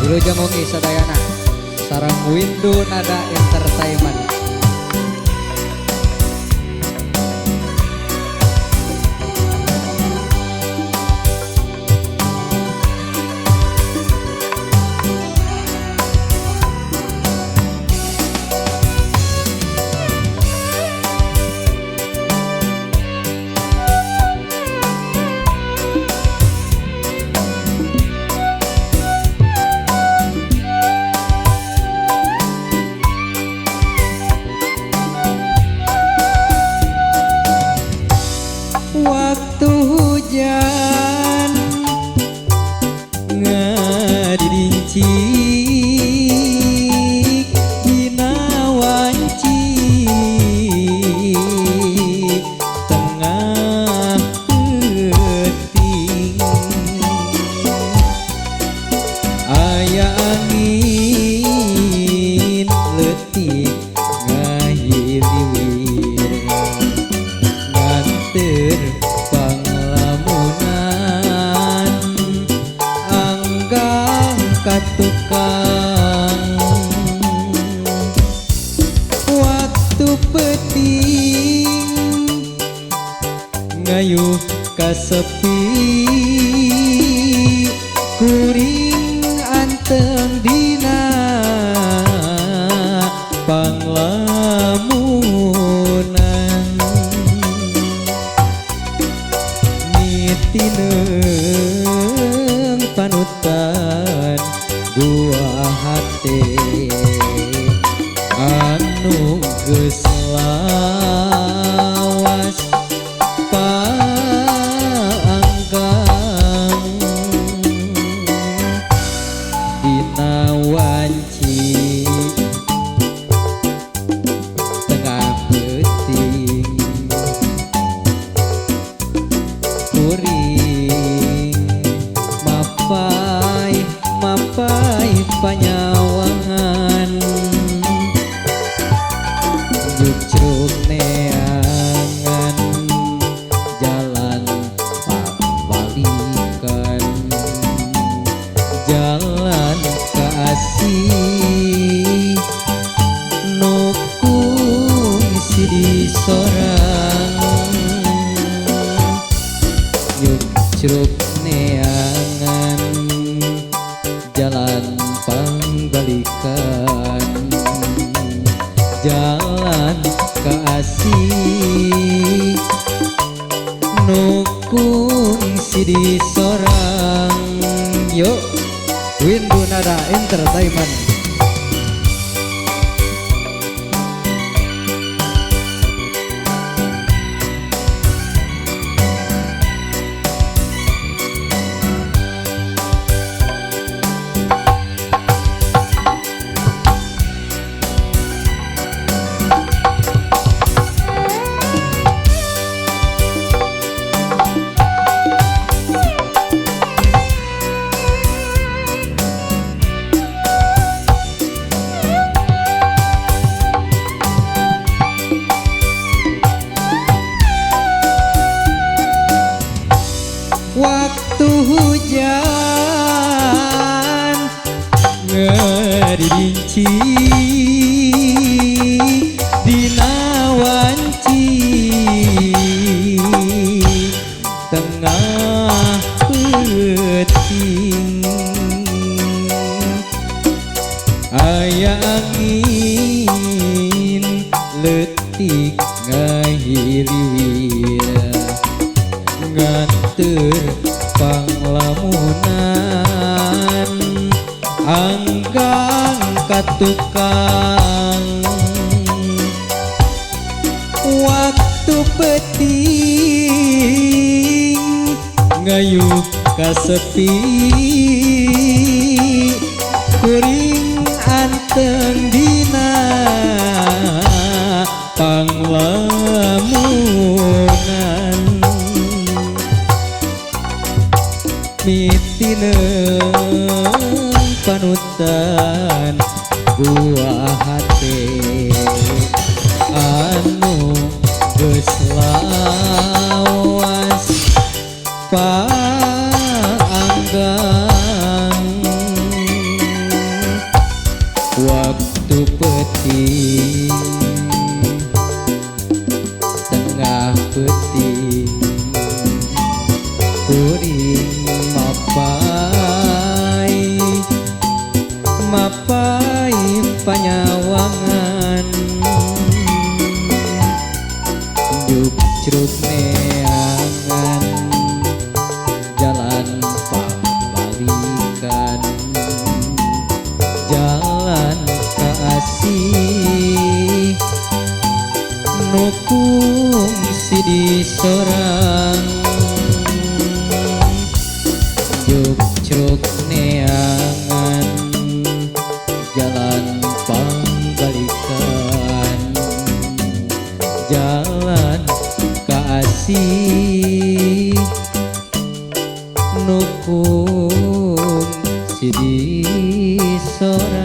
Wilujeng Oki sadayana sareng Windu Nada Entertainment. Waktu hujan ngarincik dina wancik tengah peuting aya angin leutik ngahiliwir nganteur panglamunan anggang katukang waktu peting ngayuh kasepi kuring anteng dina panglamunan tineung panutan buah hati anu geus lawas paanggang dina wanci tengah peuting kuring mapai panyawangan jukruk neangan jalan pambalikan jalan kasih nukung sidi sorang jukruk neangan jalan pangbalikan jalan kasih nukung sidi sorang. Yuk Windu Nada Entertainment. Waktu hujan ngarincik dina wancik tengah peuting aya angin leutik ngahiliwir nganteur panglamunan anggang katukang waktu peting ngayuh kasepi kuring anteng dina panglamunan mitineung panutan buah hati anu geus lawas paanggang Juk neangan jalan pangbalikan, jalan kasih nukung sidi sora